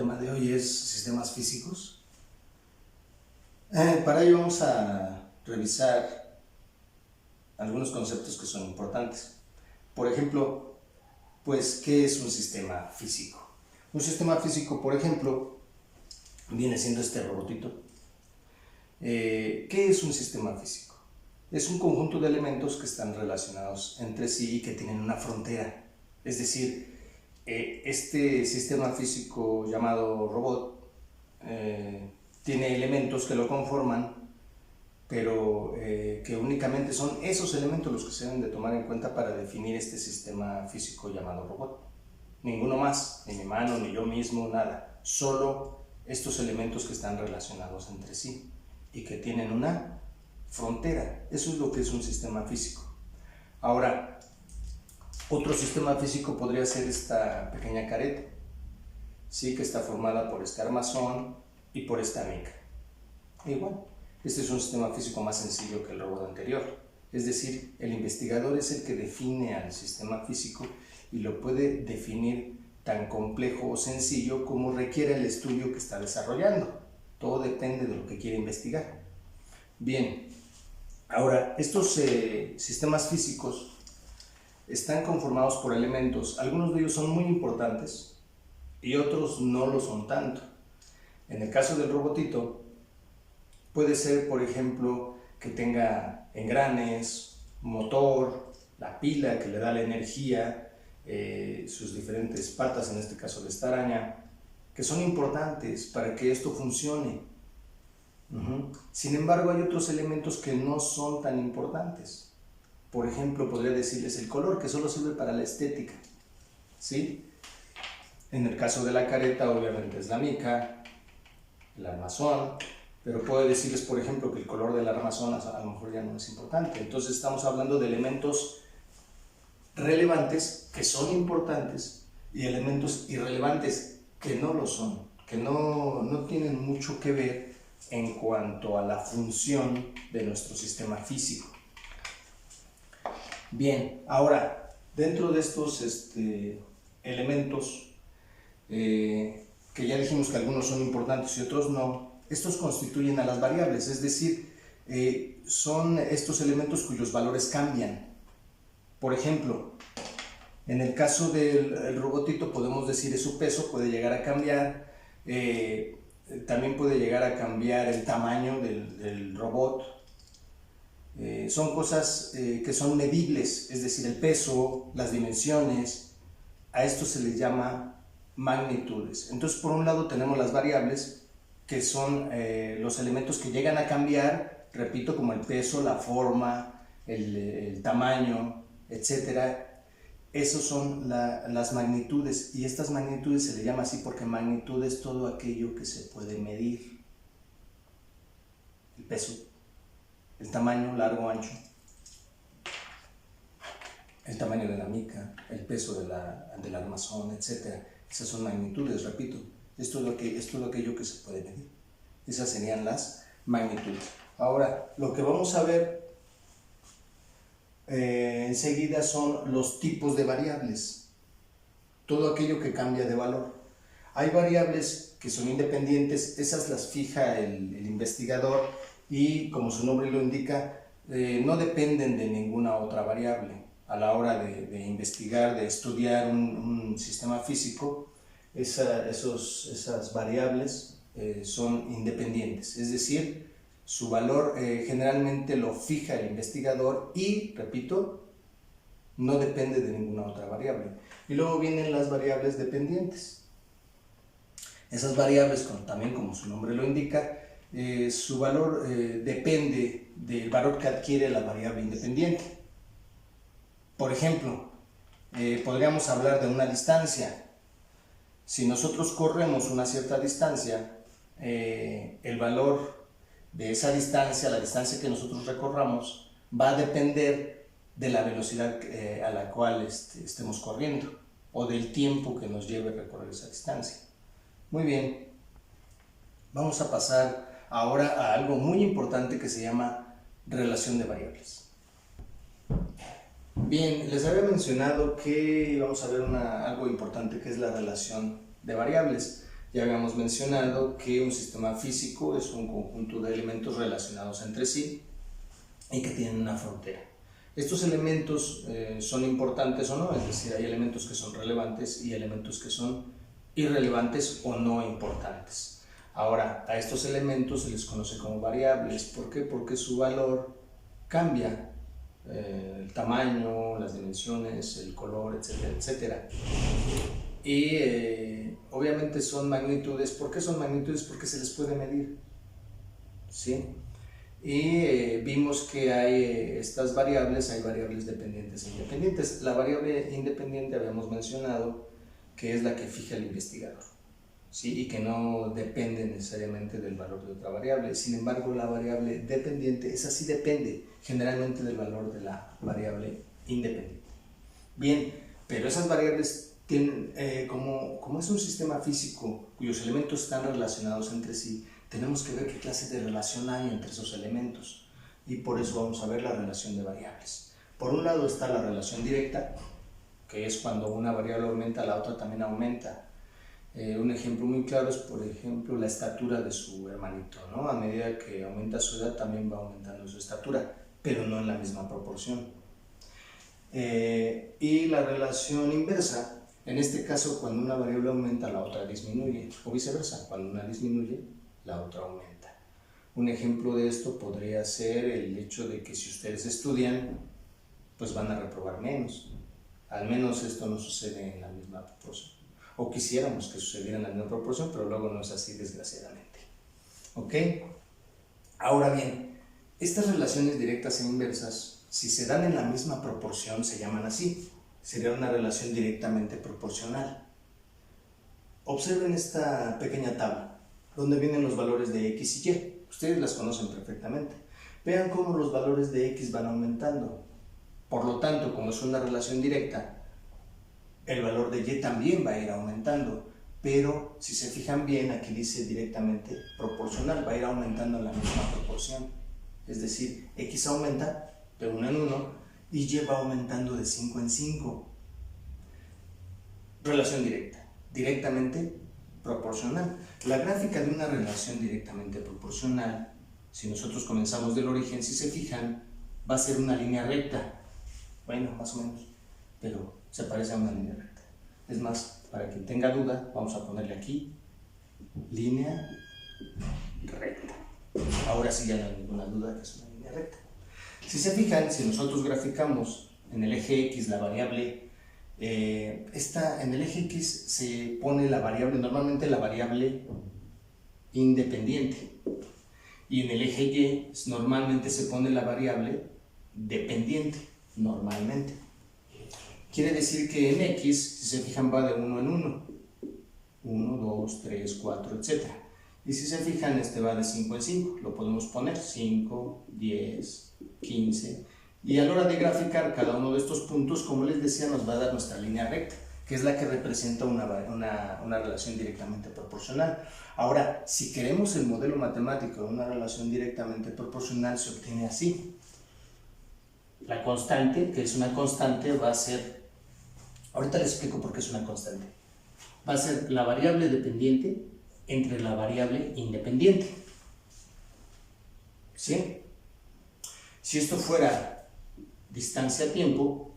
tema de hoy es sistemas físicos. Para ello vamos a revisar algunos conceptos que son importantes. Por ejemplo, pues, ¿qué es un sistema físico? Un sistema físico, por ejemplo, viene siendo este robotito. ¿Qué es un sistema físico? Es un conjunto de elementos que están relacionados entre sí y que tienen una frontera. Es decir, este sistema físico llamado robot tiene elementos que lo conforman, pero que únicamente son esos elementos los que se deben de tomar en cuenta para definir este sistema físico llamado robot. Ninguno más, ni mi mano, ni yo mismo, nada. Solo estos elementos que están relacionados entre sí y que tienen una frontera. Eso es lo que es un sistema físico. Ahora, otro sistema físico podría ser esta pequeña careta, ¿sí? Que está formada por este armazón y por esta mica. Igual, este es un sistema físico más sencillo que el robot anterior. Es decir, el investigador es el que define al sistema físico y lo puede definir tan complejo o sencillo como requiere el estudio que está desarrollando. Todo depende de lo que quiere investigar. Bien, ahora, estos sistemas físicos están conformados por elementos. Algunos de ellos son muy importantes y otros no lo son tanto. En el caso del robotito, puede ser, por ejemplo, que tenga engranes, motor, la pila que le da la energía, sus diferentes patas, en este caso de esta araña, que son importantes para que esto funcione. Sin embargo, hay otros elementos que no son tan importantes. Por ejemplo, podría decirles el color, que solo sirve para la estética, ¿sí? En el caso de la careta, obviamente es la mica, el armazón, pero puedo decirles, por ejemplo, que el color del armazón a lo mejor ya no es importante. Entonces estamos hablando de elementos relevantes que son importantes y elementos irrelevantes que no lo son, que no tienen mucho que ver en cuanto a la función de nuestro sistema físico. Bien, ahora, dentro de estos elementos, que ya dijimos que algunos son importantes y otros no, estos constituyen a las variables, es decir, son estos elementos cuyos valores cambian. Por ejemplo, en el caso del robotito podemos decir su peso puede llegar a cambiar, también puede llegar a cambiar el tamaño del robot. Son cosas que son medibles, es decir, el peso, las dimensiones, a esto se les llama magnitudes. Entonces, por un lado tenemos las variables, que son los elementos que llegan a cambiar, repito, como el peso, la forma, el tamaño, etc. Esos son las magnitudes, y estas magnitudes se le llama así porque magnitud es todo aquello que se puede medir. El peso, el tamaño, largo, ancho, el tamaño de la mica, el peso del armazón, etc. Esas son magnitudes, repito, es todo aquello que se puede medir. Esas serían las magnitudes. Ahora, lo que vamos a ver enseguida son los tipos de variables, todo aquello que cambia de valor. Hay variables que son independientes, esas las fija el investigador y, como su nombre lo indica, no dependen de ninguna otra variable. A la hora de investigar, de estudiar un sistema físico, esas variables son independientes, es decir, su valor generalmente lo fija el investigador y, repito, no depende de ninguna otra variable. Y luego vienen las variables dependientes. Esas variables, también como su nombre lo indica, su valor depende del valor que adquiere la variable independiente. Por ejemplo, podríamos hablar de una distancia. Si nosotros corremos una cierta distancia, el valor de esa distancia, la distancia que nosotros recorramos, va a depender de la velocidad a la cual estemos corriendo o del tiempo que nos lleve a recorrer esa distancia. Muy bien, vamos a pasar ahora a algo muy importante que se llama relación de variables. Bien, les había mencionado que vamos a ver algo importante que es la relación de variables. Ya habíamos mencionado que un sistema físico es un conjunto de elementos relacionados entre sí y que tienen una frontera. Estos elementos son importantes o no, es decir, hay elementos que son relevantes y elementos que son irrelevantes o no importantes. Ahora, a estos elementos se les conoce como variables. ¿Por qué? Porque su valor cambia, el tamaño, las dimensiones, el color, etcétera, etcétera. Y obviamente son magnitudes. ¿Por qué son magnitudes? Porque se les puede medir, ¿sí? Y vimos que hay estas variables, hay variables dependientes e independientes. La variable independiente habíamos mencionado que es la que fija el investigador, ¿sí? Y que no depende necesariamente del valor de otra variable. Sin embargo, la variable dependiente, esa sí depende generalmente del valor de la variable independiente. Bien, pero esas variables tienen, como es un sistema físico cuyos elementos están relacionados entre sí, tenemos que ver qué clase de relación hay entre esos elementos, y por eso vamos a ver la relación de variables. Por un lado está la relación directa, que es cuando una variable aumenta, la otra también aumenta. Un ejemplo muy claro es, por ejemplo, la estatura de su hermanito, ¿no? A medida que aumenta su edad, también va aumentando su estatura, pero no en la misma proporción. Y la relación inversa, en este caso, cuando una variable aumenta, la otra disminuye, o viceversa, cuando una disminuye, la otra aumenta. Un ejemplo de esto podría ser el hecho de que si ustedes estudian, pues van a reprobar menos. Al menos esto no sucede en la misma proporción. O quisiéramos que sucediera en la misma proporción, pero luego no es así, desgraciadamente. ¿Ok? Ahora bien, estas relaciones directas e inversas, si se dan en la misma proporción, se llaman así. Sería una relación directamente proporcional. Observen esta pequeña tabla, donde vienen los valores de X y Y. Ustedes las conocen perfectamente. Vean cómo los valores de X van aumentando. Por lo tanto, como es una relación directa, el valor de Y también va a ir aumentando. Pero si se fijan bien, aquí dice directamente proporcional, va a ir aumentando en la misma proporción. Es decir, X aumenta de 1 en 1 y Y va aumentando de 5 en 5. Relación directa, directamente proporcional. La gráfica de una relación directamente proporcional, si nosotros comenzamos del origen, si se fijan, va a ser una línea recta. Bueno, más o menos, pero se parece a una línea recta. Es más, para quien tenga duda, vamos a ponerle aquí línea recta. Ahora sí ya no hay ninguna duda que es una línea recta. Si se fijan, si nosotros graficamos en el eje X la variable, en el eje X se pone la variable, normalmente la variable independiente, y en el eje Y normalmente se pone la variable dependiente, normalmente. Quiere decir que en X, si se fijan, va de 1 en 1. 1, 2, 3, 4, etc. Y si se fijan, este va de 5 en 5. Lo podemos poner 5, 10, 15. Y a la hora de graficar cada uno de estos puntos, como les decía, nos va a dar nuestra línea recta, que es la que representa una relación directamente proporcional. Ahora, si queremos el modelo matemático de una relación directamente proporcional, se obtiene así. La constante, que es una constante, va a ser, ahorita les explico por qué es una constante, va a ser la variable dependiente entre la variable independiente. ¿Sí? Si esto fuera distancia-tiempo,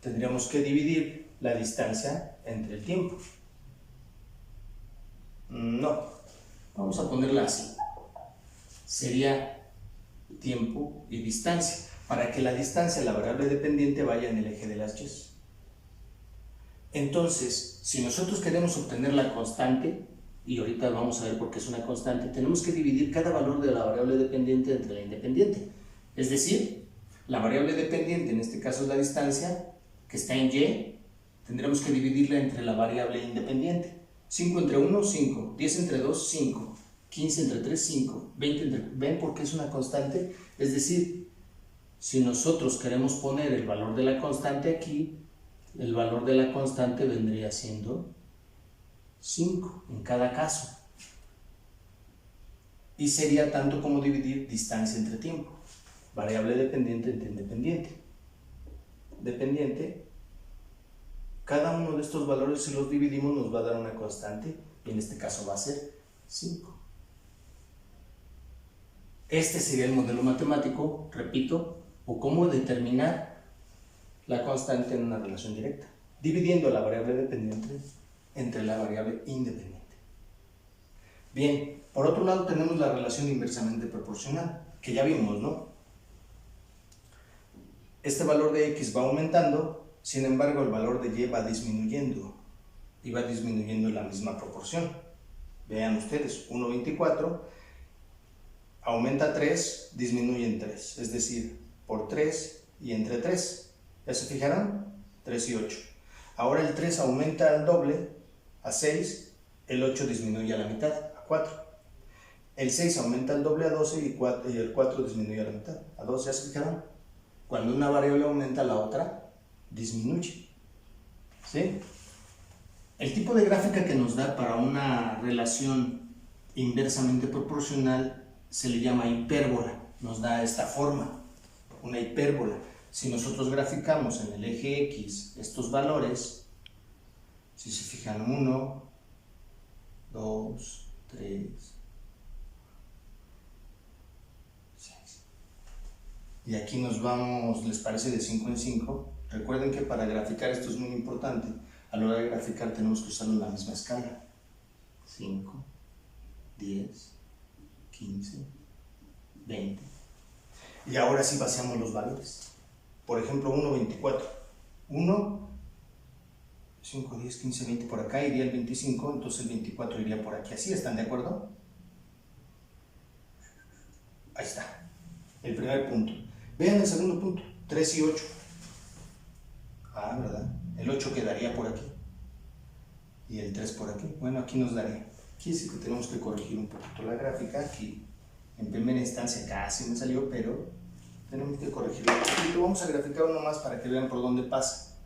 tendríamos que dividir la distancia entre el tiempo. No, vamos a ponerla así. Sería tiempo y distancia, para que la distancia, la variable dependiente, vaya en el eje de las Y. Entonces, si nosotros queremos obtener la constante, y ahorita vamos a ver por qué es una constante, tenemos que dividir cada valor de la variable dependiente entre la independiente. Es decir, la variable dependiente, en este caso es la distancia, que está en Y, tendremos que dividirla entre la variable independiente. 5 entre 1, 5, 10 entre 2, 5, 15 entre 3, 5, 20 entre... ¿Ven por qué es una constante? Es decir, si nosotros queremos poner el valor de la constante aquí, el valor de la constante vendría siendo 5 en cada caso. Y sería tanto como dividir distancia entre tiempo. Variable dependiente entre independiente. Dependiente. Cada uno de estos valores, si los dividimos, nos va a dar una constante. y en este caso va a ser 5. Este sería el modelo matemático, repito, o cómo determinar la constante en una relación directa, dividiendo la variable dependiente entre la variable independiente. Bien, por otro lado tenemos la relación inversamente proporcional, que ya vimos, ¿no? Este valor de x va aumentando, sin embargo el valor de y va disminuyendo, y va disminuyendo en la misma proporción. Vean ustedes, 1,24 aumenta 3, disminuye en 3, es decir, por 3 y entre 3. ¿Ya se fijaron? 3 y 8. Ahora el 3 aumenta al doble, a 6, el 8 disminuye a la mitad, a 4. El 6 aumenta al doble a 12 y el 4 disminuye a la mitad, a 12. ¿Ya se fijaron? Cuando una variable aumenta, la otra disminuye. ¿Sí? El tipo de gráfica que nos da para una relación inversamente proporcional se le llama hipérbola. Nos da esta forma, una hipérbola. Si nosotros graficamos en el eje X estos valores, si se fijan 1, 2, 3, 6. Y aquí nos vamos, ¿les parece? De 5 en 5. Recuerden que para graficar esto es muy importante. A la hora de graficar tenemos que usarlo en la misma escala. 5, 10, 15, 20. Y ahora sí vaciamos los valores. Por ejemplo, 1, 24. 1, 5, 10, 15, 20 por acá iría el 25, entonces el 24 iría por aquí. ¿Así están de acuerdo? Ahí está. El primer punto. Vean el segundo punto. 3 y 8. Ah, ¿verdad? El 8 quedaría por aquí. Y el 3 por aquí. Bueno, aquí nos daría. Quiere decir que tenemos que corregir un poquito la gráfica. Aquí, en primera instancia, casi me salió, pero tenemos que corregirlo un poquito. Vamos a graficar uno más para que vean por dónde pasa.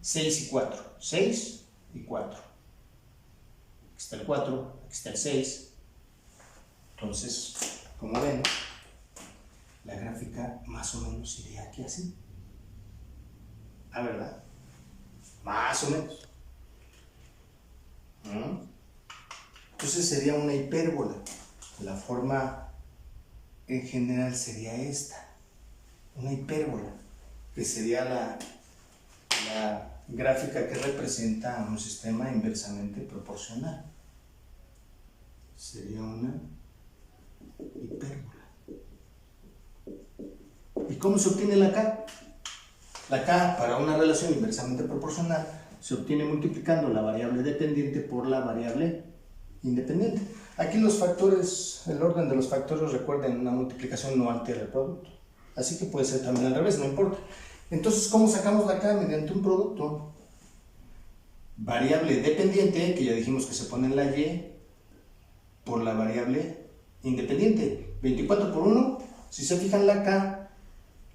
6 y 4. 6 y 4. Aquí está el 4, aquí está el 6. Entonces, como ven, la gráfica más o menos iría aquí así. Ah, ¿verdad? Más o menos. Entonces sería una hipérbola. La forma en general sería esta. Una hipérbola, que sería la gráfica que representa a un sistema inversamente proporcional. Sería una hipérbola. ¿Y cómo se obtiene la K? La K para una relación inversamente proporcional se obtiene multiplicando la variable dependiente por la variable independiente. Aquí los factores, el orden de los factores, recuerden, una multiplicación no altera el producto. Así que puede ser también al revés, no importa. Entonces, ¿cómo sacamos la K? Mediante un producto. Variable dependiente, que ya dijimos que se pone en la Y, por la variable independiente. 24 por 1, si se fijan la K,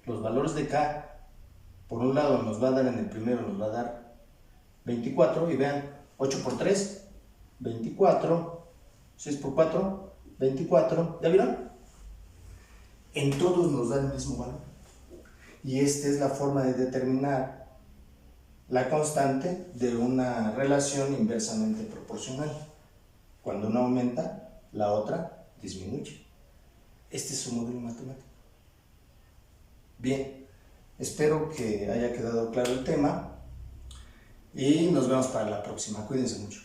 los valores de K, por un lado nos va a dar en el primero, nos va a dar 24, y vean, 8 por 3, 24, 6 por 4, 24, ¿ya vieron? En todos nos da el mismo valor. Y esta es la forma de determinar la constante de una relación inversamente proporcional. Cuando una aumenta, la otra disminuye. Este es su modelo matemático. Bien, espero que haya quedado claro el tema y nos vemos para la próxima. Cuídense mucho.